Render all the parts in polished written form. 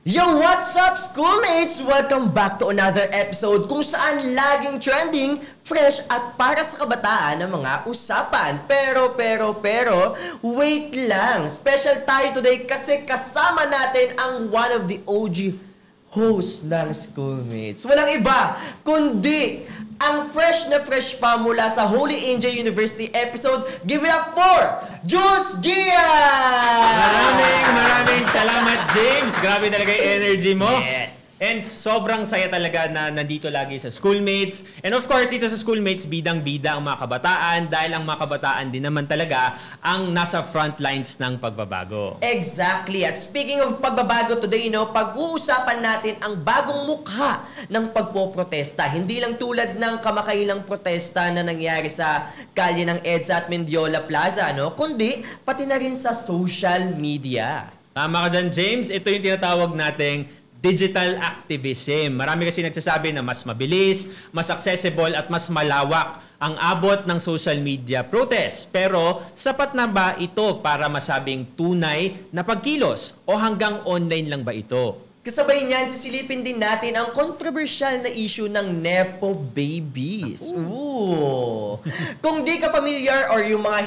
Yo, what's up, schoolmates? Welcome back to another episode kung saan laging trending, fresh at para sa kabataan ng mga usapan. Pero, wait lang. Special tayo today kasi kasama natin ang one of the OG hosts ng schoolmates. Walang iba, kundi ang fresh na fresh pa mula sa Holy Angel University episode. Give it up for Juice Gia! Maraming salamat, James. Grabe talaga yung energy mo. Yes. And sobrang saya talaga na nandito lagi sa Schoolmates. And of course, dito sa Schoolmates, bidang-bida ang mga kabataan dahil ang mga kabataan din naman talaga ang nasa front lines ng pagbabago. Exactly. At speaking of pagbabago today, pag-uusapan natin ang bagong mukha ng pagpoprotesta. Hindi lang tulad ng kamakailang protesta na nangyari sa kalye ng EDSA at Mendiola Plaza, kundi pati na rin sa social media. Tama ka dyan, James. Ito yung tinatawag nating digital activism. Marami kasi nagsasabi na mas mabilis, mas accessible at mas malawak ang abot ng social media protest. Pero sapat na ba ito para masabing tunay na pagkilos o hanggang online lang ba ito? Kasabay niyan, sisilipin din natin ang controversial na issue ng Nepo babies. Ooh. Kung di ka familiar or yung mga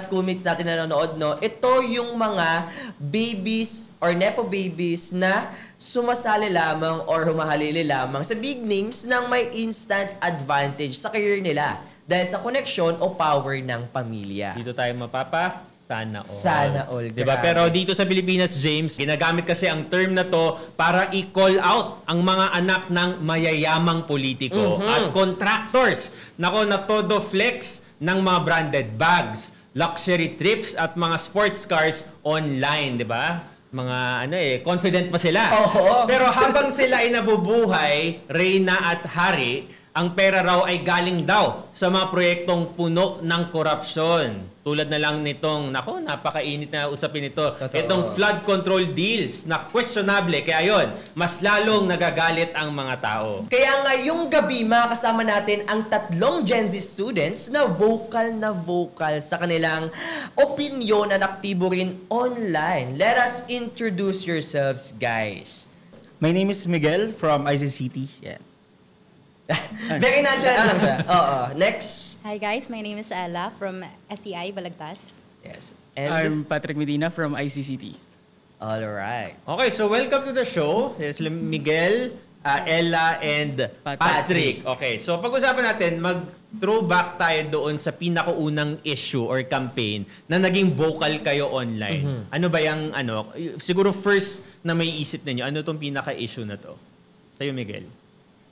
schoolmates natin na nanonood, ito yung mga babies or Nepo babies na sumasali lamang or humahalili lamang sa big names nang may instant advantage sa career nila dahil sa connection o power ng pamilya. Dito tayo mapapa. Sana all. Sana all. Diba? Pero dito sa Pilipinas, James, ginagamit kasi ang term na to para i-call out ang mga anak ng mayayamang politiko at contractors. Nako, na todo flex ng mga branded bags, luxury trips at mga sports cars online, di ba? Mga confident pa sila. Oo. Pero habang sila ay nabubuhay, reyna at hari, ang pera raw ay galing daw sa mga proyektong puno ng korupsyon. Tulad na lang nitong, napakainit na usapin ito. Totoo. Itong flood control deals na questionable. Kaya yon, mas lalong nagagalit ang mga tao. Kaya ngayong gabi, makakasama natin ang tatlong Gen Z students na vocal sa kanilang opinyon at aktibo rin online. Let us introduce yourselves, guys. My name is Miguel from ICCT. Yeah. Very natural lang siya. Oo. Next. Hi guys, my name is Ella from STI Balagtas. Yes. I'm Patrick Medina from ICCT. Alright. Okay, so welcome to the show. Yes, Miguel, Ella, and Patrick. Okay, so pag-usapan natin, mag-throwback tayo doon sa pinakaunang issue or campaign na naging vocal kayo online. Ano ba yung, siguro first na may isip ninyo, ano tong pinaka-issue na to? Sa'yo, Miguel.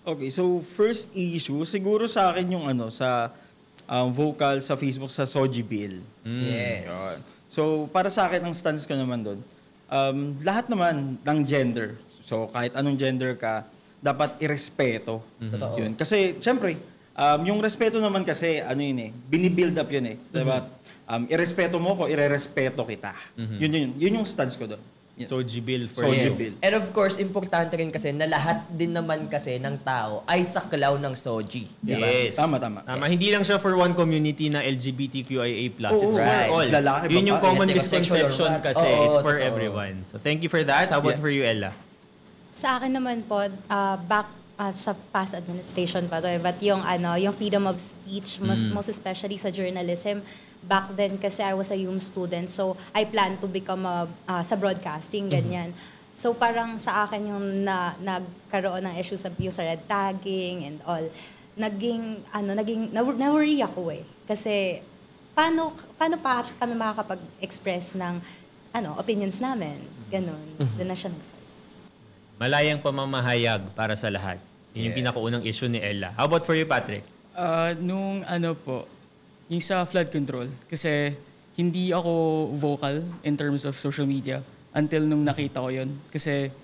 Okay, so first issue, siguro sa akin yung sa vocal sa Facebook sa Soji Bill. Yes. Yun. So para sa akin, ang stance ko naman doon, lahat naman ng gender, so kahit anong gender ka, dapat irespeto. Totoo. Yun. Kasi syempre, yung respeto naman kasi, binibuild up yun . Diba? Irespeto mo ko, irerespeto kita. Yun yung stance ko doon. Soji Bill for Soji you. Bill. And of course, importante rin kasi na lahat din naman kasi ng tao ay saklaw ng Soji. Diba? Yes. Tama. Tama. Yes. Hindi lang siya for one community na LGBTQIA+. It's right. for all. Lalaki, Yun yung babae, common heterosexual misconception or what. kasi. Oo, It's for totoo. everyone. So thank you for that. How about for you, Ella? Sa akin naman po, back sa past administration pa to, but yung freedom of speech, most especially sa journalism, back then kasi I was a UM student, so I planned to become sa broadcasting, ganyan. So parang sa akin yung nagkaroon ng issue yung sa red tagging and all, na-worry ako Kasi paano pa kami makakapag-express ng opinions namin, ganun. Doon na siya nag-start. Malayang pamamahayag para sa lahat. Yun yung pinakaunang issue ni Ella. How about for you, Patrick? Yung sa flood control. Kasi hindi ako vocal in terms of social media until nung nakita ko yun. Kasi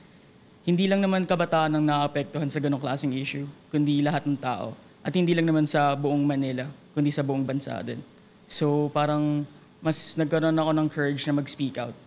hindi lang naman kabataan ang naapektuhan sa ganong klaseng issue, kundi lahat ng tao. At hindi lang naman sa buong Manila, kundi sa buong bansa din. So parang mas nagkaroon ako ng courage na mag-speak out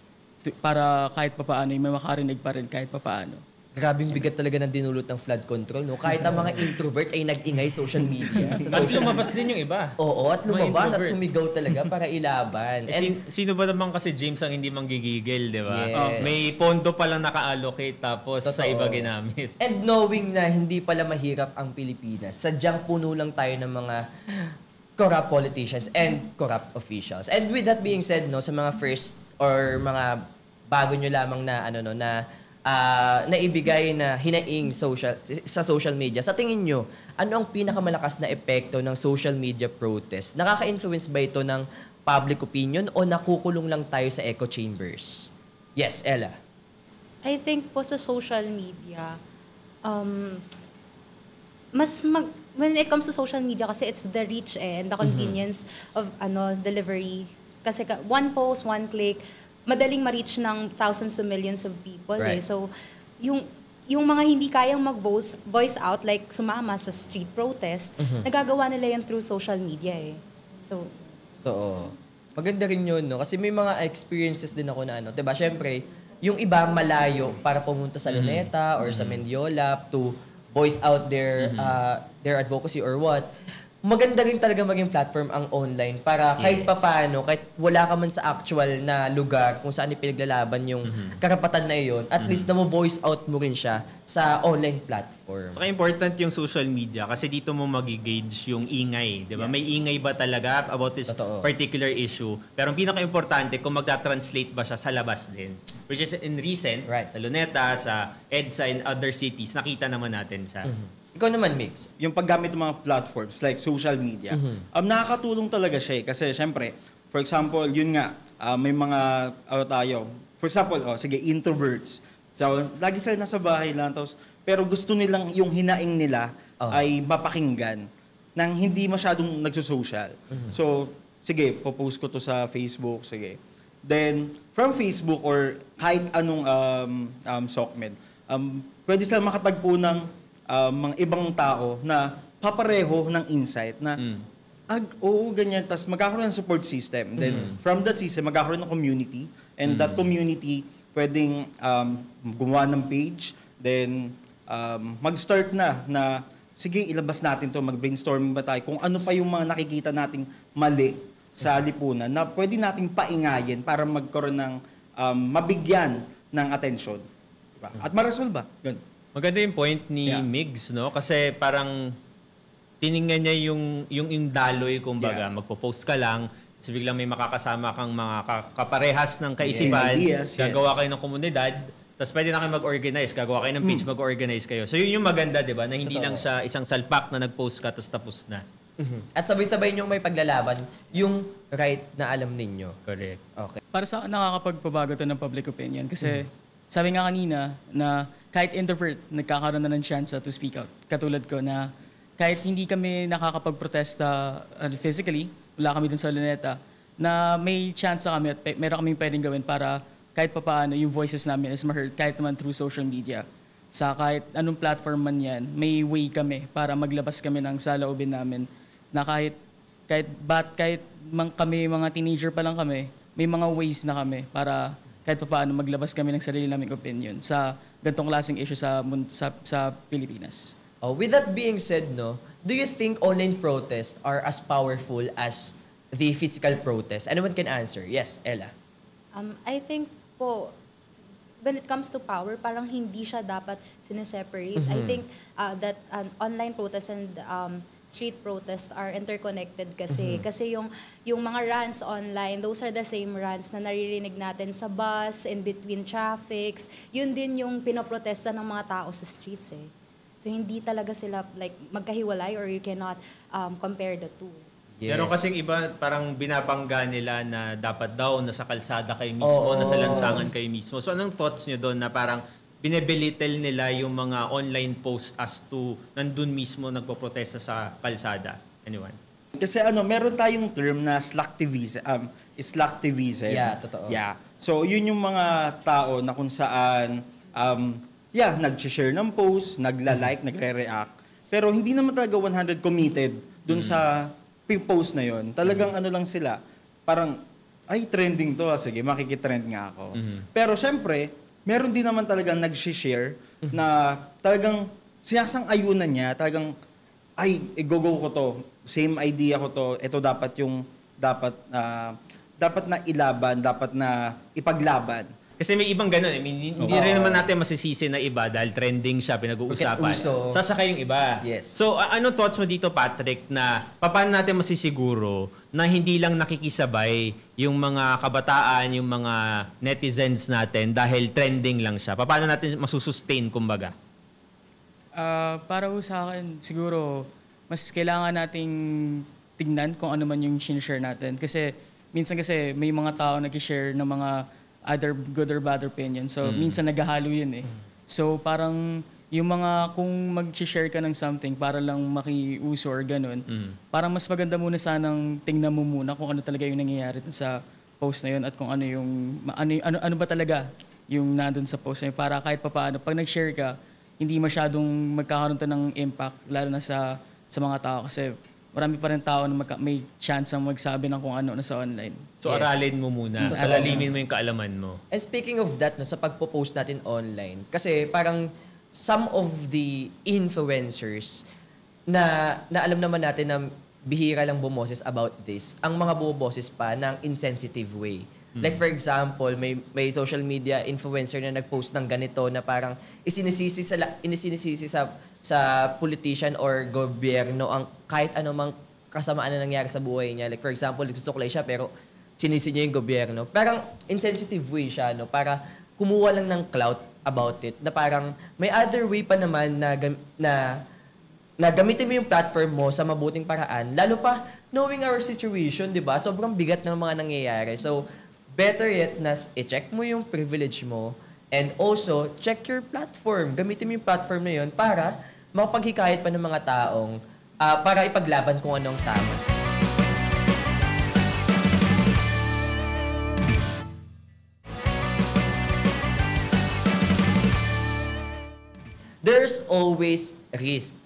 para kahit papaano, may makarinig pa rin kahit papaano. Grabing bigat talaga ng dinulot ng flood control, no? Kahit ang mga introvert ay nag-ingay social media. Sa At social lumabas din yung iba. Oo, at lumabas at introvert. sumigaw talaga para ilaban. Sino ba naman kasi James ang hindi manggigigil, di ba? Yes. May pondo pa lang naka-allocate tapos sa Totoo. iba ginamit. And knowing na hindi pala mahirap ang Pilipinas, sadyang puno lang tayo ng mga corrupt politicians and corrupt officials. And with that being said, no, sa mga first or mga bago nyo lamang na naibigay na hinaing sa social media, sa tingin nyo, ano ang pinakamalakas na epekto ng social media protest? Nakaka-influence ba ito ng public opinion o nakukulong lang tayo sa echo chambers? Yes, Ella. I think po sa social media, when it comes to social media kasi it's the reach and the convenience of delivery. Kasi one post, one click, madaling ma-reach ng thousands to millions of people. Right. So, yung mga hindi kayang mag-voice out, like sumama sa street protest, nagagawa nila yan through social media eh. So, Totoo. Maganda rin yun, no? Kasi may mga experiences din ako na diba? Siyempre, yung iba malayo para pumunta sa Luneta or sa Mendiola to voice out their advocacy or what. Maganda rin talaga maging platform ang online para kahit papaano, kahit wala ka man sa actual na lugar kung saan ipinaglalaban yung karapatan na iyon, at least na mo voice out mo rin siya sa online platform. Saka important yung social media kasi dito mo magigauge yung ingay, di ba? May ingay ba talaga about this Totoo. particular issue? Pero ang pinaka-importante kung magta-translate ba siya sa labas din. Which is in recent, Right. sa Luneta, sa EDSA and other cities, nakita naman natin siya. Ikaw naman, Mix. Yung paggamit ng mga platforms like social media, nakakatulong talaga siya eh. Kasi syempre, for example, yun nga, may mga tayo. For example, sige, introverts. So, lagi sila nasa bahay lang. Pero gusto nilang yung hinaing nila ay mapakinggan nang hindi masyadong nagsusocial. So, sige, popost ko to sa Facebook, sige. Then, from Facebook or kahit anong SOCMED, pwede sila makatagpo ng mga ibang tao na papareho ng insight na oo, ganyan. Tapos magkakaroon ng support system. Then, from that system, magkakaroon ng community. And that community, pwedeng gumawa ng page. Then, mag-start na sige, ilabas natin to, mag-brainstorming ba tayo kung ano pa yung mga nakikita nating mali sa lipunan na pwede nating paingayin para magkaroon ng mabigyan ng atensyon. Diba? At ma-resolve ba? Ganun. Maganda yung point ni Migs, no? Kasi parang tiningnan niya yung daloy, kumbaga. Magpo-post ka lang, tapos biglang may makakasama kang mga kaparehas ng kaisipan, Yes. gagawa kayo ng komunidad, tapos pwede na kayo mag-organize, gagawa kayo ng page, mag-organize kayo. So yun yung maganda, di ba? Na hindi lang siya isang salpak na nag-post ka, tapos na. At sabay-sabay niyong may paglalaban yung right na alam ninyo. Correct. Okay. Para sa akin, nakakapagpabago to ng public opinion. Kasi sabi nga kanina na kahit introvert, nagkakaroon na ng chance to speak out. Katulad ko na kahit hindi kami nakakapagprotesta physically, wala kami dun sa Luneta, na may chance kami at meron kaming pwedeng gawin para kahit papaano yung voices namin is ma-heard kahit naman through social media. Sa kahit anong platform man yan, may way kami para maglabas kami ng saloobin namin na kahit kami, mga teenager pa lang kami, may mga ways na kami para kahit paano maglabas kami ng sarili naming opinion sa ganitong klaseng issue sa Pilipinas. With that being said, no, do you think online protests are as powerful as the physical protest? Anyone can answer. Yes, Ella. I think po, when it comes to power, parang hindi siya dapat sineseparate. I think that online protests and street protests are interconnected kasi yung mga rants online, those are the same rants na naririnig natin sa bus, in between traffics. Yun din yung pinoprotesta ng mga tao sa streets eh. So hindi talaga sila like magkahiwalay or you cannot compare the two. Yes. Pero kasing iba, parang binabangga nila na dapat daw nasa kalsada kayo mismo, nasa lansangan kayo mismo. So anong thoughts nyo doon na parang binebelittle nila yung mga online post as to nandun mismo nagpoprotesta sa kalsada? Anyone? Kasi meron tayong term na slacktivism. Slacktivism. Yeah, totoo. Yeah. So, yun yung mga tao na kung saan, nag-share ng post, nagla-like, nagre-react. Pero hindi naman talaga 100 committed dun sa post na yun. Talagang lang sila, parang, ay, trending to. Sige, makikitrend nga ako. Pero syempre, meron din naman talagang nag-share na talagang sinasang-ayunan niya, talagang, ay, go ko to. Same idea ko to. Ito dapat yung, dapat na ilaban, dapat na ipaglaban. Kasi may ibang ganun. I mean, hindi rin naman natin masisisi na iba dahil trending siya, pinag-uusapan. Porket uso. Sasakay yung iba. Yes. So, ano thoughts mo dito, Patrick, na paano natin masisiguro na hindi lang nakikisabay yung mga kabataan, yung mga netizens natin dahil trending lang siya? Paano natin masusustain, kumbaga? Para ho sa akin, siguro, mas kailangan nating tignan kung ano man yung share natin. Kasi, minsan kasi may mga tao nag-share ng mga either good or bad opinion. So, minsan naghahalo yun eh. So, parang yung mga, kung mag-share ka ng something para lang makiuso or ganun, parang mas maganda muna sanang tingnan mo muna kung ano talaga yung nangyayari sa post na yun at kung ano yung, ano ba talaga yung nandun sa post na yun. Para kahit papaano, pag nag-share ka, hindi masyadong magkakaroon to ng impact, lalo na sa mga tao. Kasi marami pa rin tao na may chance ang magsabi ng kung ano na sa online. So, Yes. aralin mo muna. Alalimin mo yung kaalaman mo. And speaking of that, no, sa pagpo-post natin online, kasi parang some of the influencers na alam naman natin na bihira lang bumoses about this, ang mga bumoses pa ng insensitive way. Like for example, may social media influencer na nag-post ng ganito na parang isinisisi sa politician or gobyerno ang kahit anumang kasamaan na nangyari sa buhay niya. Like for example, nagsusuklay siya pero sinisi niya yung gobyerno. Parang insensitive way siya, no? Para kumuha lang ng clout about it. Na parang may other way pa naman na gamitin mo yung platform mo sa mabuting paraan. Lalo pa, knowing our situation, di ba? Sobrang bigat ng mga nangyayari. So, better yet na i-check mo yung privilege mo and also check your platform. Gamitin mo yung platform na yun para mapaghikayat pa ng mga taong para ipaglaban kung anong tama. There's always risk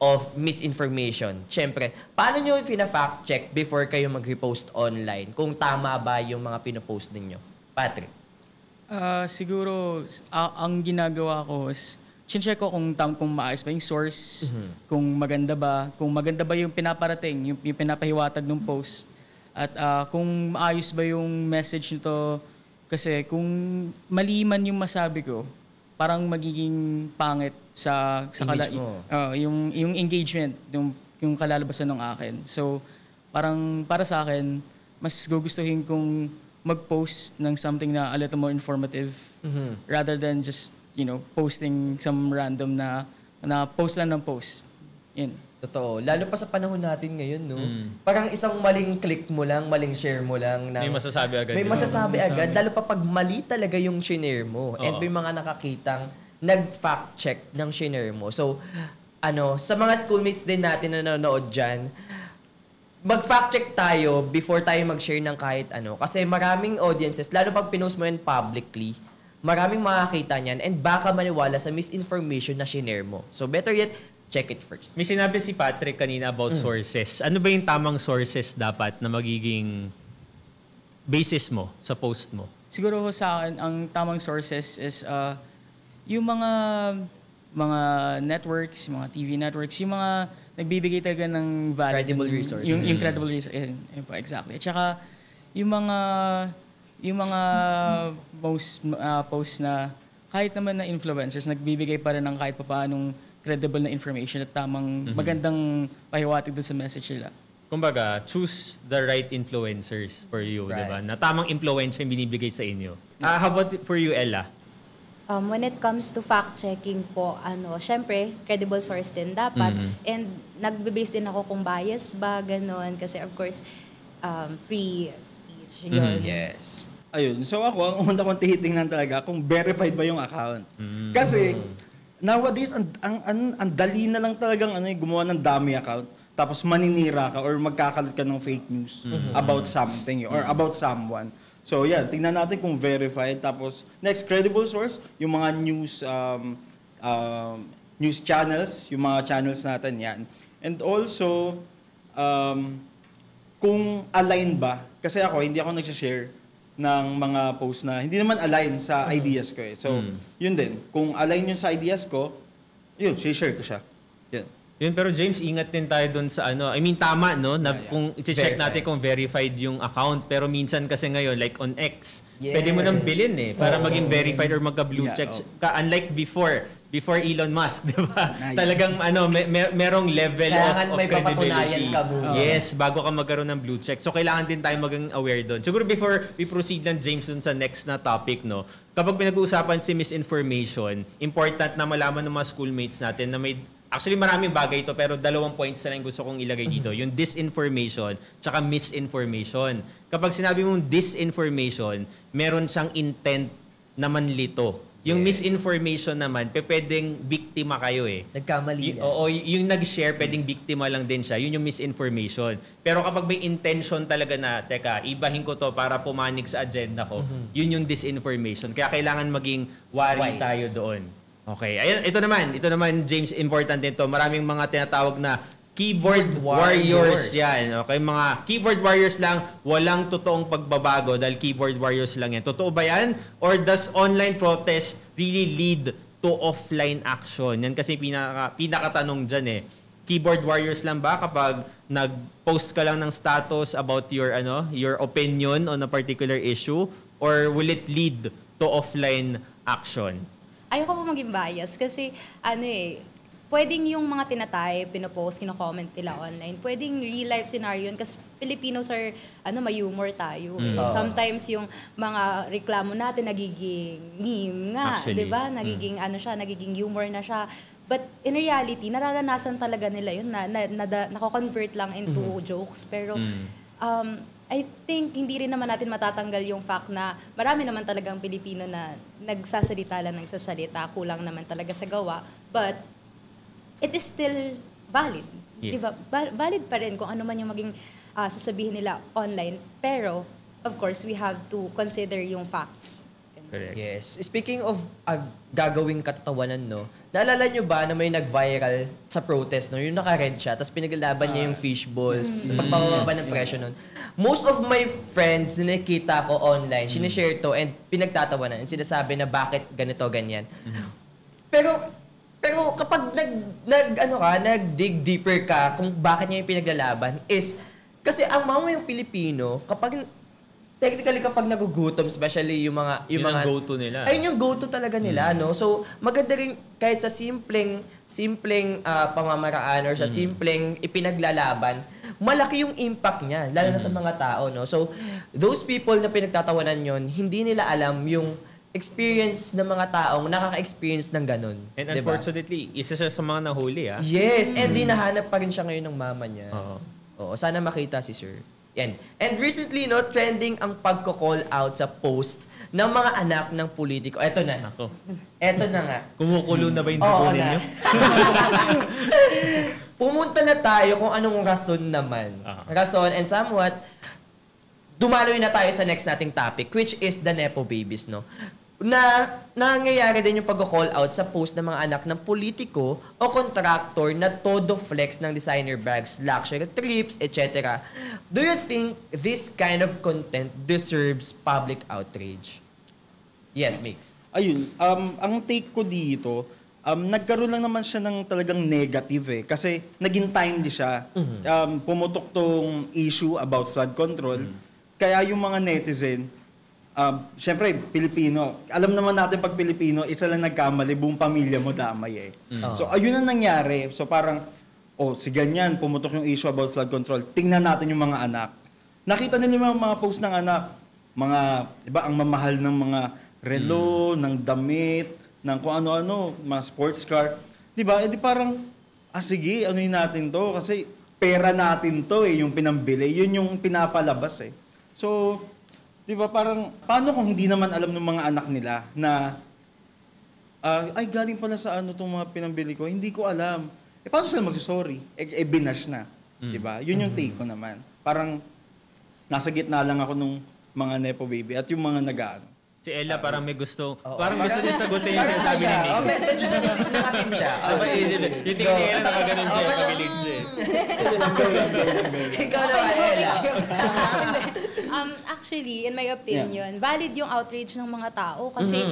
of misinformation. Siyempre, paano nyo pina-fact check before kayo mag-repost online? Kung tama ba yung mga pinopost ninyo? Patrick? Siguro, ang ginagawa ko is, check ko kung maayos ba yung source, kung maganda ba yung pinaparating, yung pinapahiwatag ng post, at kung maayos ba yung message nito. Kasi kung mali man yung masabi ko, parang magiging pangit sa yung engagement, yung kalalabasan ng akin. So, parang para sa akin, mas gugustuhin kong mag-post ng something na a little more informative rather than just, posting some random na post lang ng post. Yun. Totoo. Lalo pa sa panahon natin ngayon, no? Parang isang maling click mo lang, maling share mo lang. May masasabi agad. May masasabi agad. Lalo pa pag mali talaga yung shinare mo. And may mga nakakitang nag-fact check ng shinare mo. So, sa mga schoolmates din natin na nanonood dyan, mag-fact check tayo before tayo mag-share ng kahit ano. Kasi maraming audiences, lalo pag pinost mo yan publicly, maraming makakita niyan and baka maniwala sa misinformation na shinare mo. So, better yet, check it first. May sinabi si Patrick kanina about sources. Ano ba yung tamang sources dapat na magiging basis mo sa post mo? Siguro sa akin, ang tamang sources is yung mga networks, mga TV networks, yung mga nagbibigay talaga ng valid. Credible resources. Yung credible resources. Yun po, exactly. At saka, yung mga most posts na kahit naman na influencers, nagbibigay pa rin ng kahit papaanong credible na information at tamang magandang pahiwatig doon sa message nila. Kumbaga, choose the right influencers for you, Right. di ba? Na tamang influence yung binibigay sa inyo. How about for you, Ella? When it comes to fact-checking po, syempre, credible source din dapat. And nagbe-base din ako kung bias ba, ganun. Kasi of course, free speech, yun. Yes. Ayun. So ako, ang una kong titingnan talaga kung verified ba yung account. Kasi, nowadays, ang dali na lang talagang gumawa ng dummy account. Tapos maninira ka or magkakalat ka ng fake news about something or about someone. So yan, tingnan natin kung verified. Tapos next, credible source, yung mga news channels, yung mga channels natin yan. And also, kung align ba, kasi ako, hindi ako nag-share ng mga post na hindi naman align sa ideas ko eh. So, yun din. Kung align yun sa ideas ko, yun, share ko siya. Yun. Yun, pero James, ingat din tayo doon sa ano. I mean, tama, no? Na kung i-check Verified. natin kung verified yung account. Pero minsan kasi ngayon, like on X, Yes. pwede mo nang bilhin eh. Para maging verified or magka-blue Yeah, check. oh. Unlike before Elon Musk, di ba? Nice. Talagang ano, merong level Kailangan of may credibility. papatunayan ka muna. Yes, bago ka magkaroon ng blue check. So, kailangan din tayo maging aware doon. Siguro before we proceed lang, James, dun sa next na topic, no? Kapag pinag-uusapan si misinformation, important na malaman ng mga schoolmates natin na may actually, maraming bagay ito, pero 2 points na lang gusto kong ilagay dito. Yung disinformation, tsaka misinformation. Kapag sinabi mong disinformation, meron siyang intent na manlito. Yung misinformation naman, pwedeng biktima kayo eh. Nagkamali na. Oo, yung nag-share, pwedeng biktima lang din siya. Yun yung misinformation. Pero kapag may intention talaga na, teka, ibahin ko to para pumanig sa agenda ko, yun yung disinformation. Kaya kailangan maging wary Wise. tayo doon. Okay. Ayun, ito naman, James, important nito. Maraming mga tinatawag na keyboard warriors. Yan. Okay, mga keyboard warriors lang, walang totoong pagbabago dahil keyboard warriors lang yan. Totoo ba yan? Or does online protest really lead to offline action? Yan kasi pinakatanong dyan eh. Keyboard warriors lang ba kapag nag-post ka lang ng status about your opinion on a particular issue, or will it lead to offline action? Ayoko po maging bias kasi pwedeng yung mga tinatay, pinopost, kino-comment nila online, pwedeng real life scenario yun kasi Filipinos are, may humor tayo. Sometimes yung mga reklamo natin nagiging meme nga, Actually, 'di ba? Nagiging nagiging humor na siya. But in reality, nararanasan talaga nila yun na nako-convert lang into jokes. Pero I think hindi rin naman natin matatanggal yung fact na marami naman talagang Pilipino na nagsasalita lang ng sasalita, kulang naman talaga sa gawa. But it is still valid. Yes. Diba? Valid pa rin kung ano man yung maging sasabihin nila online. Pero, of course, we have to consider yung facts. Correct. Yes. Speaking of gagawing katatawanan, no? Naalala nyo ba na may nag-viral sa protest, no? Yung naka-red siya, tapos pinaglalaban niya yung fishballs, pagpapaba ng presyo nun. Most of my friends na nakita ko online, sinishare to and pinagtatawanan and sinasabi na bakit ganito, ganyan. Pero kapag nag-dig deeper ka kung bakit niya yung pinaglalaban is, kasi ang mamamayang Pilipino, technically kapag nagugutom, especially yung mga Yun ang go-to nila. Ayun yung go-to talaga nila, no? So, maganda rin kahit sa simpleng pamamaraan or sa simpleng ipinaglalaban, malaki yung impact niya, lalo na sa mga tao, no? So, those people na pinagtatawanan yon, hindi nila alam yung experience ng mga taong nakaka-experience ng ganun. And diba? unfortunately, isa siya sa mga nahuli, ah. Yes, and dinahanap pa rin siya ngayon ng mama niya. Oo. Oo, sana makita si Sir. Yan. And recently, no, trending ang pagko-call out sa posts ng mga anak ng politiko. Eto na. Ako. Eto na nga. Kumukulo na ba yung dugo Oo ninyo? Pumunta na tayo kung anong rason naman. Rason and somewhat, dumaloy na tayo sa next nating topic, which is the Nepo babies, no? Na nangyayari din yung pag-call out sa post ng mga anak ng politiko o contractor na todo flex ng designer bags, luxury trips, etc. Do you think this kind of content deserves public outrage? Yes, Mix. Ayun, ang take ko dito, nagkaroon lang naman siya ng talagang negative eh. Kasi naging timely siya. Pumutok tong issue about flood control. Kaya yung mga netizen, syempre, Pilipino. Alam naman natin pag Pilipino, isa lang nagkamali, buong pamilya mo damay eh. So, ayun ang nangyari. So, parang, si ganyan, pumutok yung issue about flood control. Tingnan natin yung mga anak. Nakita nila yung mga post ng anak. Mga, iba, ang mamahal ng mga relo, ng damit, ng kung ano-ano, mga sports car. Diba? Di parang, sige, anuhin natin to. Kasi pera natin to eh, yung pinambili. Yun yung pinapalabas eh. So, di ba parang, paano kung hindi naman alam ng mga anak nila na, ay galing pala sa itong mga pinambili ko, hindi ko alam. Paano sila magsasorry? Binash na. Di ba? Yun yung take ko naman. Parang, nasa gitna lang ako nung mga Nepo baby at yung mga nag-aano. Si Ella parang may gusto, Oo. parang gusto niya sagutin yung sinasabi ni Nick. Medyo nangasim siya. Napaisip. Yung tingin ni Ella nakaganon siya, pakilig siya. Ikaw na, Ella. Actually, in my opinion, valid yung outrage ng mga tao kasi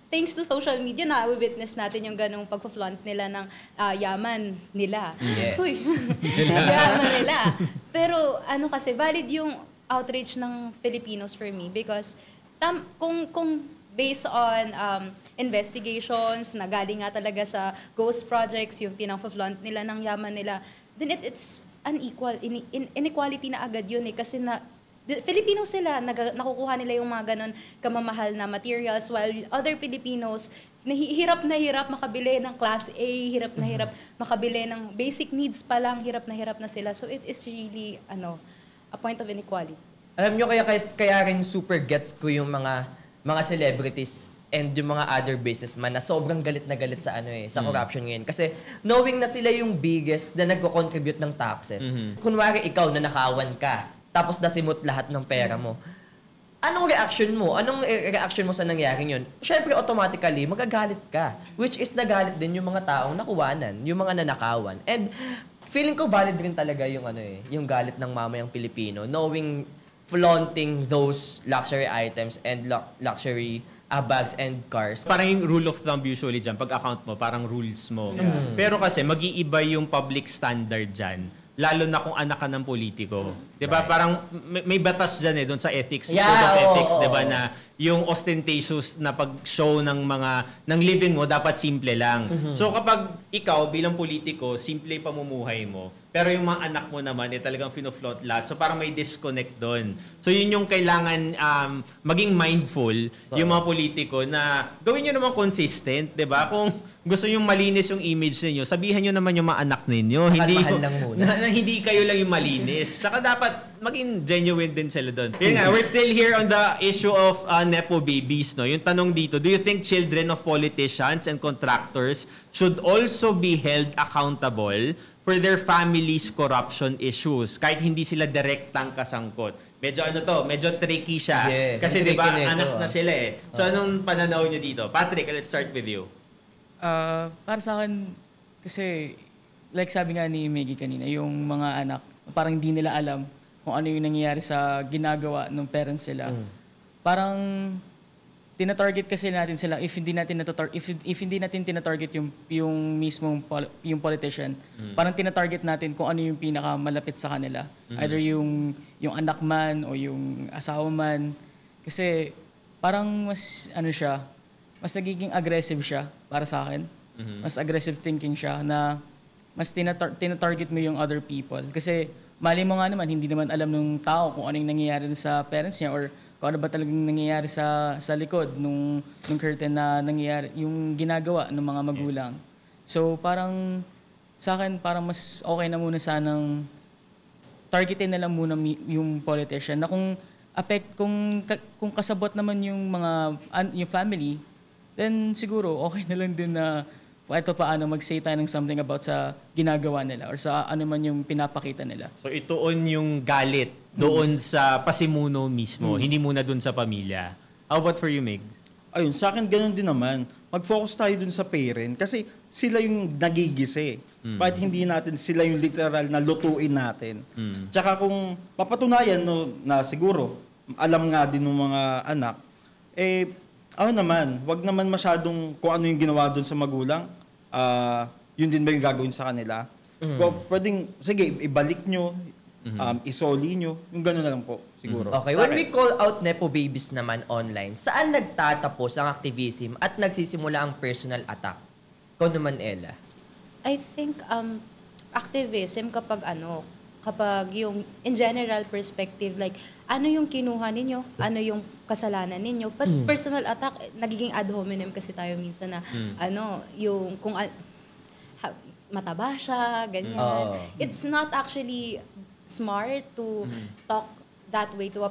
thanks to social media na witness natin yung ganong pagpa-flaunt nila ng yaman nila. Yes. Uy, yaman nila. Pero ano kasi, valid yung outrage ng Filipinos for me because kung based on investigations na galing nga talaga sa ghost projects, yung pinang-flaunt nila ng yaman nila, then it's unequal, inequality na agad yun eh. Kasi Filipino sila, nakukuha nila yung mga ganon kamamahal na materials while other Filipinos, hirap na hirap makabili ng class A, hirap na hirap makabili ng basic needs pa lang, hirap na sila. So it is really, a point of inequality. Alam nyo, kaya rin super gets ko yung mga celebrities and yung mga other businessmen na sobrang galit na galit sa sa corruption ngayon. Kasi knowing na sila yung biggest na nagko-contribute ng taxes. Kunwari ikaw na nakawan ka, tapos nasimot lahat ng pera mo. Anong reaction mo? Anong reaction mo sa nangyaring yun? Siyempre, automatically, magagalit ka. Which is nagalit din yung mga taong nakuwanan, yung mga nanakawan. And feeling ko valid rin talaga yung yung galit ng mamayang Pilipino, knowing flaunting those luxury items and luxury bags and cars. Parang yung rule of thumb usually dyan, pag account mo, parang rules mo. Pero kasi mag-iiba yung public standard dyan. Lalo na kung anak ka ng politiko. 'Di ba? Right. Parang may batas diyan doon sa ethics, Yeah, code of ethics, oo, 'di ba, oo. na yung ostentatious na pag-show ng living mo dapat simple lang. So kapag ikaw bilang politiko, simple yung pamumuhay mo, pero yung mga anak mo naman talagang fino-float lahat. So parang may disconnect doon. So yun yung kailangan maging mindful yung mga politiko na gawin niyo naman consistent, 'di ba? Kung gusto niyo malinis yung image niyo, sabihan niyo naman yung mga anak ninyo, Mahal lang muna. na hindi kayo lang yung malinis. Tsaka dapat maging genuine din sila doon. Yun nga, we're still here on the issue of Nepo babies. No? Yung tanong dito, do you think children of politicians and contractors should also be held accountable for their families' corruption issues kahit hindi sila direktang kasangkot? Medyo tricky siya. Yes, Kasi ang di ba tricky nito, anak na sila eh. So anong pananaw niyo dito? Patrick, let's start with you. Para sa akin, kasi like sabi nga ni Miggy kanina, yung mga anak, parang hindi nila alam kung ano yung nangyayari sa ginagawa ng parents sila. Parang tina-target kasi natin sila if hindi natin tina-target yung mismong yung politician. Parang tina-target natin kung ano yung pinakamalapit sa kanila. Either yung anak man o yung asawa man. Kasi parang mas mas nagiging aggressive siya para sa akin. Mas aggressive thinking siya na mas tina-target mo yung other people. Kasi mali mo nga naman, hindi naman alam ng tao kung ano yung nangyayari sa parents niya or kung ano ba talagang nangyayari sa likod nung curtain na nangyayari, yung ginagawa ng mga magulang. So parang sa akin, parang mas okay na muna sanang targetin na lang muna yung politician na kung kasabot naman yung yung family, then siguro okay na lang din na ito paano mag-say tayo ng something about sa ginagawa nila or sa ano man yung pinapakita nila. So ituon yung galit doon sa pasimuno mismo, hindi muna doon sa pamilya. How about for you, Meg? Ayun, sa akin ganun din naman. Mag-focus tayo dun sa parent kasi sila yung nagigisi. Bakit hindi natin sila yung literal na lutuin natin? Tsaka kung papatunayan na siguro, alam nga din ng mga anak, wag naman masyadong kung ano yung ginawa dun sa magulang, yun din ba yung gagawin sa kanila? Kung pwedeng, sige, ibalik nyo, isoli nyo, yung gano'n na lang po, siguro. Okay, when we call out Nepo babies naman online, saan nagtatapos ang activism at nagsisimula ang personal attack? Ikaw naman, Ella. I think activism kapag yung in general perspective, like ano yung kinuha ninyo, ano yung kasalanan ninyo. But personal attack, nagiging ad hominem kasi tayo minsan na yung kung mataba siya, ganyan. It's not actually smart to talk that way to a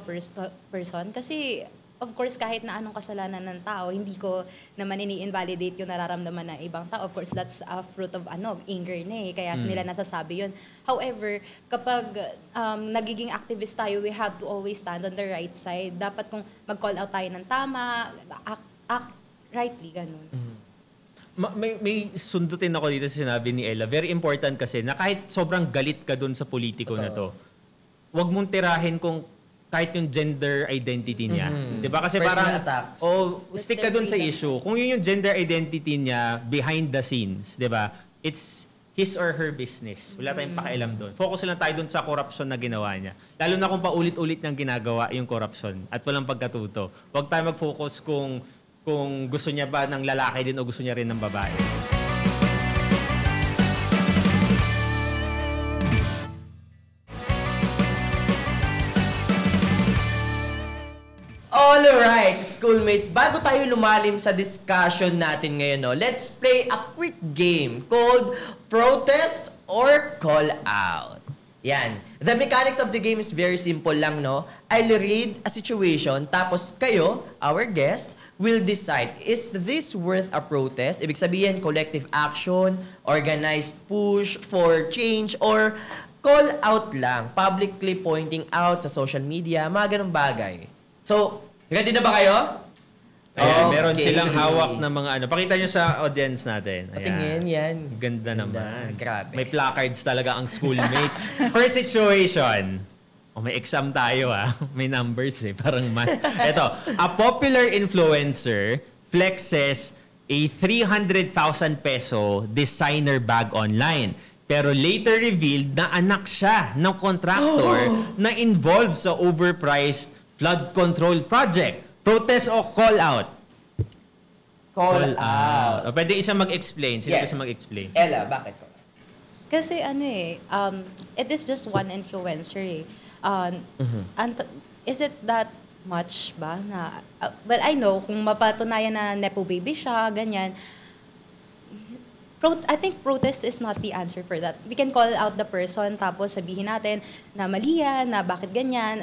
person kasi of course, kahit na anong kasalanan ng tao, hindi ko naman ini-invalidate yung nararamdaman ng ibang tao. Of course, that's a fruit of anger na eh. Kaya nila nasasabi yun. However, kapag nagiging activist tayo, we have to always stand on the right side. Dapat kung mag-call out tayo ng tama, act rightly, ganun. May sundutin ako dito sa sinabi ni Ella. Very important kasi na kahit sobrang galit ka dun sa politiko na to, wag mong tirahin kung kahit yung gender identity niya. Diba? Kasi Personal parang, attacks. stick ka dun sa issue. Kung yun yung gender identity niya behind the scenes, diba? It's his or her business. Wala tayong pakialam dun. Focus lang tayo dun sa corruption na ginawa niya. Lalo na kung paulit-ulit niyang ginagawa yung corruption at walang pagkatuto. Huwag tayo mag-focus kung gusto niya ba ng lalaki din o gusto niya rin ng babae. Alright, schoolmates, bago tayo lumalim sa discussion natin ngayon, no, let's play a quick game called Protest or Call Out. Yan. The mechanics of the game is very simple lang, no? I'll read a situation, tapos kayo, our guest, will decide, is this worth a protest? Ibig sabihin, collective action, organized push for change, or call out lang, publicly pointing out sa social media, mga ganong bagay. So, ready na ba kayo? Ayan, meron Okay. silang hawak na mga ano. Pakita nyo sa audience natin. Ayan. Patingin yan. Ganda naman. Grabe. May placards talaga ang schoolmates. First situation. May exam tayo May numbers Parang math. Ito. A popular influencer flexes a 300,000 peso designer bag online. Pero later revealed na anak siya ng contractor na involved sa overpriced flood control project. Protest o call out? Call out. O, pwede isa mag-explain. Sino gusto mag-explain? Ella, bakit ko? Kasi it is just one influencer is it that much ba na, well, I know, kung mapatunayan na Nepo baby siya, ganyan, I think protest is not the answer for that. We can call out the person, tapos sabihin natin na mali yan, na bakit ganyan,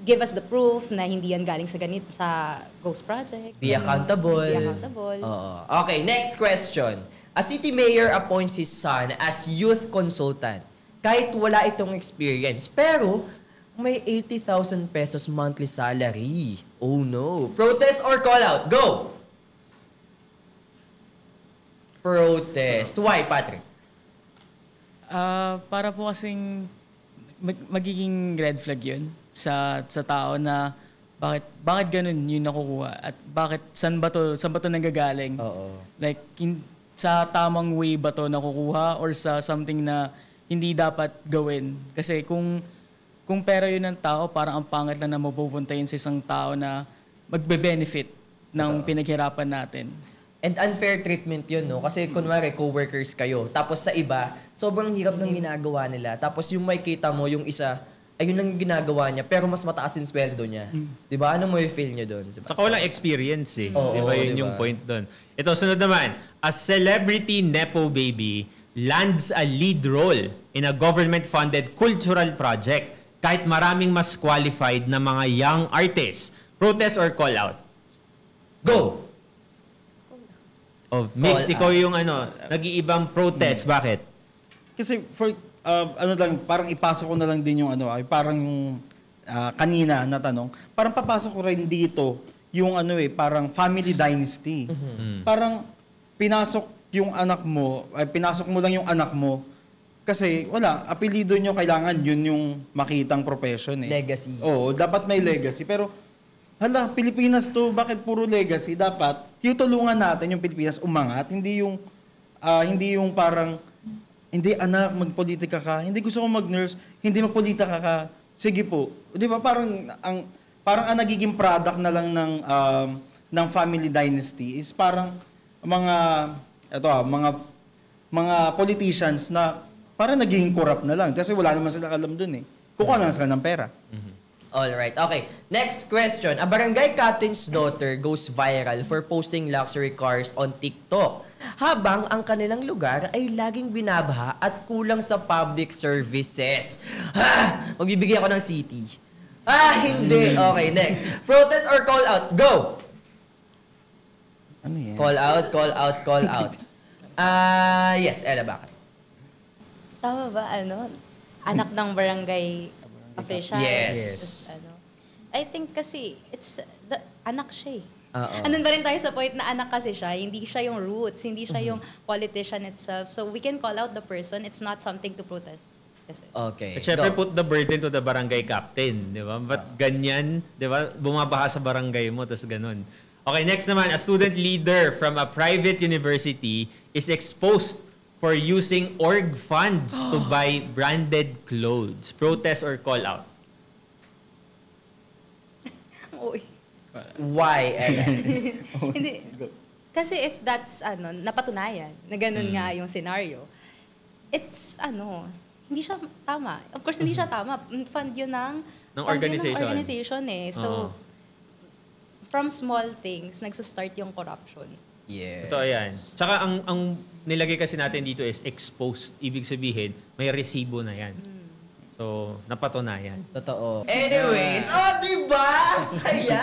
give us the proof na hindi yan galing sa ghost projects. Be accountable. Be accountable. Oo. Okay, next question. A city mayor appoints his son as youth consultant. Kahit wala itong experience, pero may 80,000 pesos monthly salary. Oh no. Protest or call out? Go! Protest. Why, Patrick? Para po kasing magiging red flag yun sa tao na bakit ganun yung nakukuha at bakit saan ba to nanggagaling? Oo. Like sa tamang way ba to nakukuha or sa something na hindi dapat gawin? Kasi kung pera yun ng tao, parang ang pangit lang na mapupunta yun sa isang tao na magbe-benefit ng pinaghirapan natin. And unfair treatment yun, no? Kasi kunwari, co-workers kayo. Tapos sa iba, sobrang hirap ng ginagawa nila. Tapos yung may kita mo, yung isa, ayun lang yung ginagawa niya, pero mas mataas yung sweldo niya. Diba? Ano mo yung feel niyo doon? Diba? Saka walang experience Oo, diba? Yun diba? yung point doon. Ito, sunod naman. A celebrity Nepo baby lands a lead role in a government-funded cultural project kahit maraming mas qualified na mga young artists. Protest or call out? Go! Oh, Mix, ikaw yung nag-iibang protest. Bakit? Kasi parang ipasok ko na lang din yung parang yung kanina na tanong. Parang papasok ko rin dito yung parang family dynasty. Parang pinasok mo lang yung anak mo kasi wala, apelido nyo kailangan yun yung makitang profession Legacy. Oo, dapat may legacy. Pero hala, Pilipinas to, bakit puro legacy? Dapat, tutulungan natin yung Pilipinas umangat. Hindi yung parang, hindi anak, magpolitika ka. Hindi gusto ko mag-nurse, hindi magpolitika ka. Sige po. Di ba parang ang nagiging product na lang ng family dynasty is parang mga politicians na parang nagiging corrupt na lang. Kasi wala naman sila alam dun Kukuha na sila ng pera. Alright, okay. Next question. A barangay captain's daughter goes viral for posting luxury cars on TikTok. Habang ang kanilang lugar ay laging binabaha at kulang sa public services. Magbibigay ako ng city. Hindi. Okay, next. Protest or call out? Go! Ano yan? Call out, call out, call out. Yes, Ella, bakit? Tama ba, anak ng barangay official? Yes. Tapos, I think kasi, anak siya eh. Oo. Andun ba rin tayo sa point na anak kasi siya, hindi siya yung roots, hindi siya yung politician itself. So we can call out the person, it's not something to protest. Kasi. Okay. At syempre, go. put the burden to the barangay captain, di ba? Ba't ganyan, di ba? Bumabaha sa barangay mo, tas ganun. Okay, next naman, a student leader from a private university is exposed for using org funds to buy branded clothes. Protest or call out? Uy. Why, Ella? Hindi. Kasi if that's, napatunayan, na ganun nga yung scenario, it's, hindi siya tama. Of course, hindi siya tama. Fund yun ng organization eh. So, from small things, nagsastart yung corruption. Yes. Totoo yan. Tsaka ang nilagay kasi natin dito is exposed. Ibig sabihin, may resibo na yan. So, napatunayan. Totoo. Anyways, diba? Saya!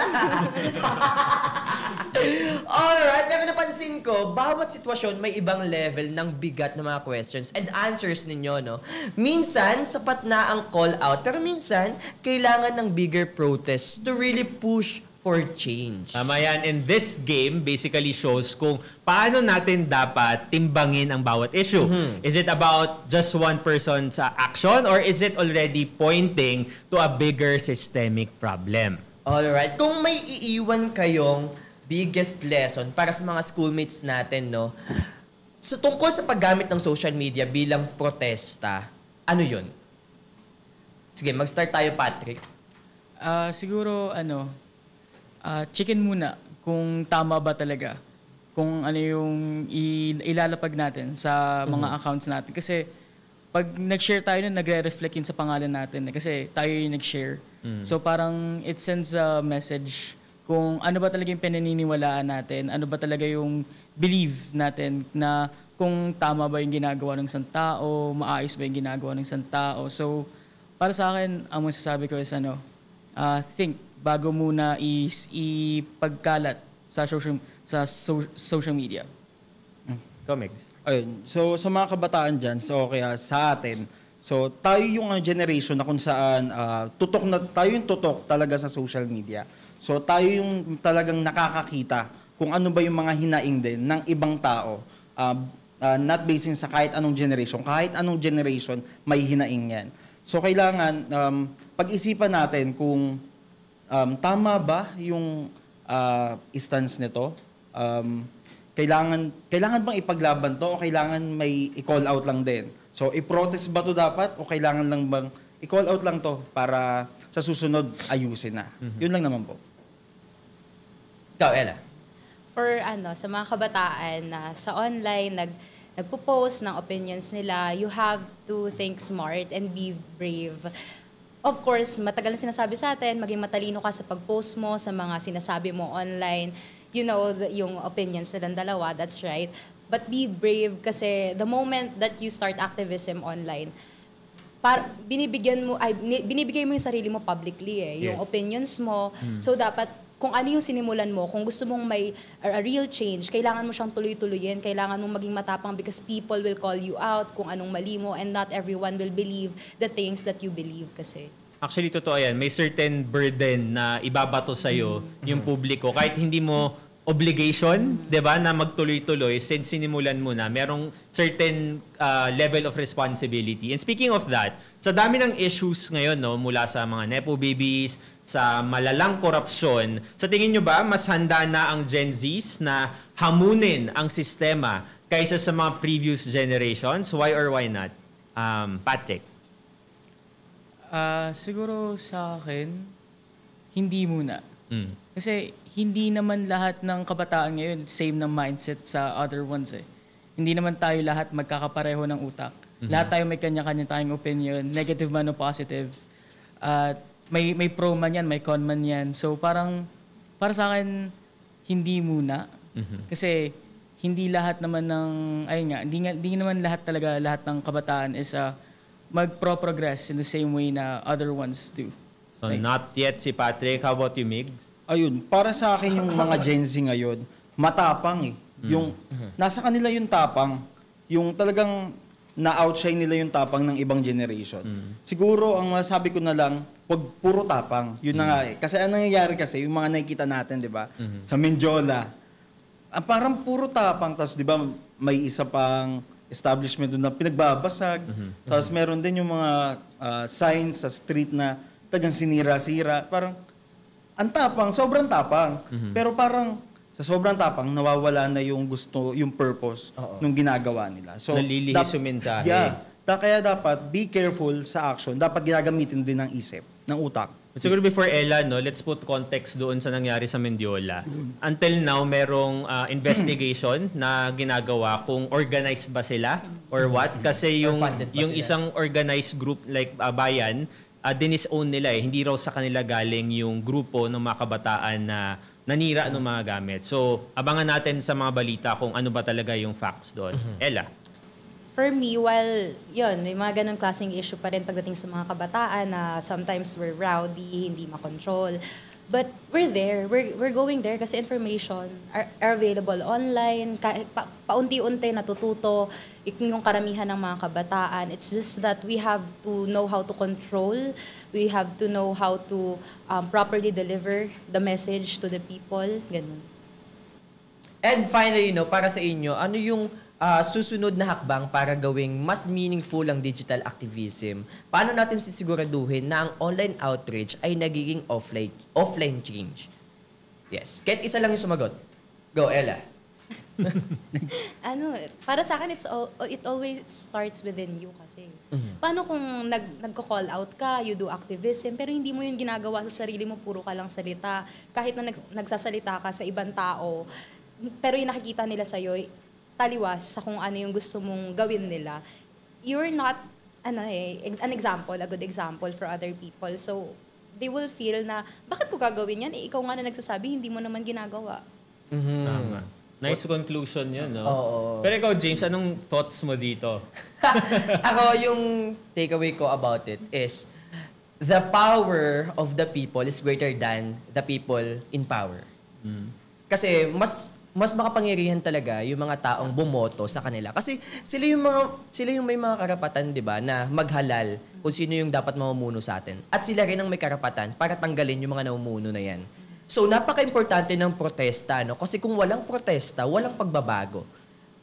Alright, pero napansin ko, bawat sitwasyon may ibang level ng bigat ng mga questions and answers ninyo, no? Minsan, sapat na ang call out, pero minsan, kailangan ng bigger protest to really push for change. Tama yan. And this game basically shows kung paano natin dapat timbangin ang bawat issue. Is it about just one person's action or is it already pointing to a bigger systemic problem? Alright, kung may iiwan kayong biggest lesson para sa mga schoolmates natin, no? So, tungkol sa paggamit ng social media bilang protesta, ano yun? Sige, mag-start tayo, Patrick. Siguro, chicken muna kung tama ba talaga. Kung ano yung ilalapag natin sa mga accounts natin. Kasi pag nag-share tayo nun, nagre-reflect yun sa pangalan natin. Kasi tayo yung nag-share. So parang it sends a message kung ano ba talaga yung pinaniniwalaan natin, ano ba talaga yung believe natin na kung tama ba yung ginagawa ng isang tao, maayos ba yung ginagawa ng isang tao. So para sa akin, ang masasabi ko is think bago muna ipagkalat sa social media. Comics. Ayun. So, sa mga kabataan dyan, kaya sa atin, so tayo yung generation na kung saan tayo yung tutok talaga sa social media. So, tayo yung talagang nakakakita kung ano ba yung mga hinaing din ng ibang tao. Not basing sa kahit anong generation, may hinaing yan. So, kailangan pag-isipan natin kung tama ba yung stance nito? Kailangan bang ipaglaban to o kailangan may i-call out lang din? So, i-protest ba to dapat o kailangan lang bang i-call out lang to para sa susunod ayusin na? Yun lang naman po. Ikaw, Ella. For sa mga kabataan na sa online, nagpo-post ng opinions nila, you have to think smart and be brave. Of course, matagal na sinasabi sa atin, maging matalino ka sa pag-post mo, sa mga sinasabi mo online. You know, yung opinions nilang dalawa, that's right. But be brave kasi the moment that you start activism online, binibigay mo yung sarili mo publicly yung Yes. opinions mo. So dapat kung ano yung sinimulan mo, kung gusto mong may a real change, kailangan mo siyang tuloy-tuloyin, kailangan mong maging matapang because people will call you out kung anong mali mo and not everyone will believe the things that you believe kasi. Actually, totoo yan. May certain burden na ibabato sa'yo yung publiko. Kahit hindi mo obligation, di ba, na magtuloy-tuloy since sinimulan mo na, merong certain level of responsibility. And speaking of that, sa dami ng issues ngayon, no, mula sa mga Nepo babies, sa malalang korupsyon, sa tingin nyo ba, mas handa na ang Gen Zs na hamunin ang sistema kaysa sa mga previous generations? Why or why not? Patrick? Siguro sa akin, hindi muna. Kasi hindi naman lahat ng kabataan ngayon same ng mindset sa other ones eh. Hindi naman tayo lahat magkakapareho ng utak. Lahat tayo may kanya-kanya tayong opinion, negative man o positive. At may pro man yan, may con man yan. So parang, para sa akin, hindi muna. Kasi hindi lahat naman ng, hindi naman lahat ng kabataan is mag-progress in the same way na other ones do. So not yet si Patrick. How about you, Migs? Ayun, para sa akin yung mga Gen Z ngayon, matapang eh. Yung, nasa kanila yung tapang. Yung talagang na-outshine nila yung tapang ng ibang generation. Siguro, ang masabi ko na lang, wag puro tapang. Yun na nga eh. Kasi ang nangyayari kasi, yung mga nakikita natin, di ba? Sa Menjola, parang puro tapang. Tapos, di ba, may isa pang establishment doon na pinagbabasag. Tapos, meron din yung mga signs sa street na tagang sinira-sira. Parang, ang tapang, sobrang tapang. Pero parang, sa sobrang tapang, nawawala na yung gusto, yung purpose nung ginagawa nila. So, nalilihis yung mensahe. Yeah. Kaya dapat, be careful sa action. Dapat ginagamitin din ng isip, ng utak. Siguro before Ella, no, let's put context doon sa nangyari sa Mendiola. Until now, merong investigation na ginagawa kung organized ba sila or what. Kasi yung funded ba sila? isang organized group like Bayan, dinis-own nila eh. Hindi raw sa kanila galing yung grupo ng mga kabataan na nanira ng mga gamit. So, abangan natin sa mga balita kung ano ba talaga yung facts doon. Ella? For me, while yun, may mga ganun klaseng issue pa rin pagdating sa mga kabataan na sometimes we're rowdy, hindi makontrol. But we're there. We're going there kasi information are available online. Kahit paunti-unti natututo yung karamihan ng mga kabataan. It's just that we have to know how to control. We have to know how to properly deliver the message to the people. Ganun. And finally, no, para sa inyo, ano yung susunod na hakbang para gawing mas meaningful ang digital activism? Paano natin sisiguraduhin na ang online outreach ay nagiging offline change? Yes. Kahit isa lang yung sumagot. Go, Ella. Para sa akin, it always starts within you kasi. Paano kung nagko-call out ka, you do activism, pero hindi mo yun ginagawa sa sarili mo, puro ka lang salita. Kahit na nagsasalita ka sa ibang tao, pero yung nakikita nila sa'yo, taliwas sa kung ano yung gusto mong gawin nila, you're not, an example, a good example for other people. So, they will feel na, bakit ko gagawin yan? Ikaw nga na nagsasabi, hindi mo naman ginagawa. Tama. Nice conclusion yun, no? Oo. Pero ikaw, James, anong thoughts mo dito? Ako, yung takeaway ko about it is, the power of the people is greater than the people in power. Kasi mas makapangyarihan talaga yung mga taong bumoto sa kanila. Kasi sila yung may mga karapatan, 'di ba, na maghalal kung sino yung dapat mamumuno sa atin. At sila rin ang may karapatan para tanggalin yung mga namumuno na 'yan. So napaka-importante ng protesta, no? Kasi kung walang protesta, walang pagbabago.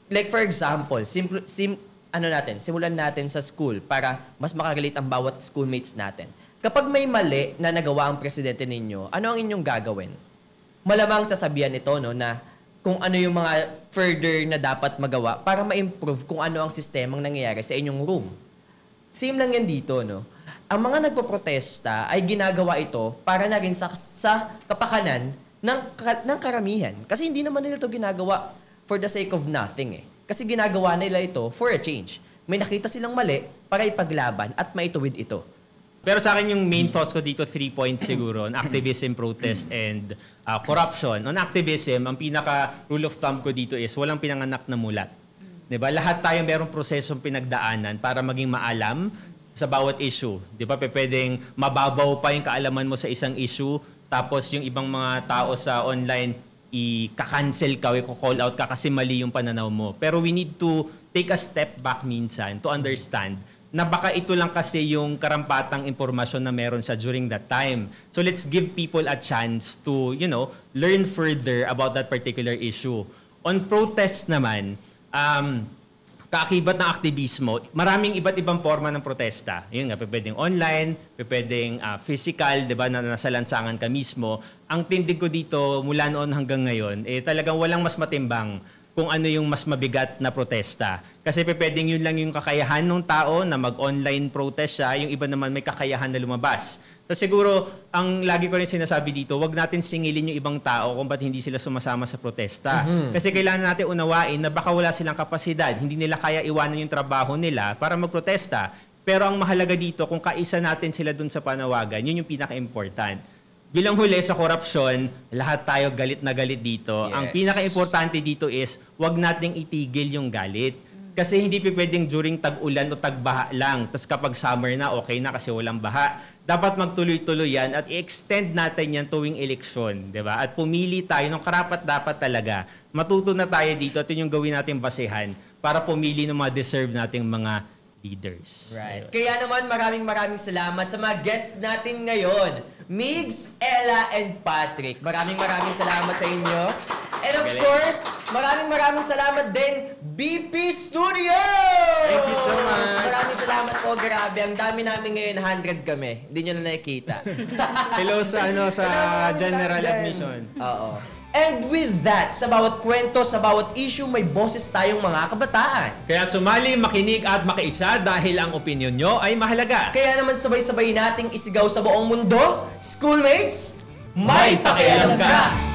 Like for example, simulan natin sa school para mas makarelate ang bawat schoolmates natin. Kapag may mali na nagawa ang presidente ninyo, ano ang inyong gagawin? Malamang sasabihan ito, no, na kung ano yung mga further na dapat magawa para ma-improve kung ano ang sistemang nangyayari sa inyong room. Same lang yan dito, no? Ang mga nagpoprotesta ay ginagawa ito para na rin sa kapakanan ng karamihan. Kasi hindi naman nila ito ginagawa for the sake of nothing, eh. Kasi ginagawa nila ito for a change. May nakita silang mali para ipaglaban at maituwid ito. Pero sa akin yung main thoughts ko dito, 3 points siguro, on activism, protest, and corruption. On activism, ang pinaka rule of thumb ko dito is walang pinanganak na mulat. Diba? Lahat tayo merong prosesong pinagdaanan para maging maalam sa bawat issue. Diba? Pwedeng mababaw pa yung kaalaman mo sa isang issue, tapos yung ibang mga tao sa online, i-cancel ka, i-call out ka kasi mali yung pananaw mo. Pero we need to take a step back minsan to understand na baka ito lang kasi yung karampatang impormasyon na meron siya during that time. So let's give people a chance to, learn further about that particular issue. On protest naman, kaakibat ng aktivismo, maraming iba't ibang forma ng protesta. Yun nga, pwedeng online, pwedeng physical, di ba, na nasa lansangan ka mismo. Ang tindig ko dito mula noon hanggang ngayon, talagang walang mas matimbang kung ano yung mas mabigat na protesta. Kasi pwedeng yun lang yung kakayahan ng tao na mag-online protest siya, yung iba naman may kakayahan na lumabas. So siguro, ang lagi ko rin sinasabi dito, wag natin singilin yung ibang tao kung ba't hindi sila sumasama sa protesta. Kasi kailangan natin unawain na baka wala silang kapasidad, hindi nila kaya iwanan yung trabaho nila para magprotesta. Pero ang mahalaga dito, kung kaisa natin sila dun sa panawagan, yun yung pinaka-important. Bilang huli sa korupsyon, lahat tayo galit na galit dito. Yes. Ang pinaka-importante dito is, wag nating itigil yung galit. Kasi hindi pwedeng during tag-ulan o tag-baha lang. Tapos kapag summer na, okay na kasi walang baha. Dapat magtuloy-tuloy yan at i-extend natin yan tuwing eleksyon. Diba? At pumili tayo ng karapat-dapat talaga. Matuto na tayo dito at yun yung gawin natin basehan para pumili ng mga deserve nating mga leaders. Right. Kaya naman maraming salamat sa mga guests natin ngayon. Migs, Ella, and Patrick. Maraming salamat sa inyo. And of course, maraming salamat din BP Studio! Thank you so much. Maraming salamat po. Grabe, ang dami namin ngayon. 100 kami. Hindi nyo na nakikita. Hello sa Maraming general salamat dyan. admission. Oo. And with that, sa bawat kwento, sa bawat issue, may boses tayong mga kabataan. Kaya sumali, makinig at makiisa dahil ang opinion nyo ay mahalaga. Kaya naman sabay-sabay nating isigaw sa buong mundo, Schoolmates, may pakialam ka!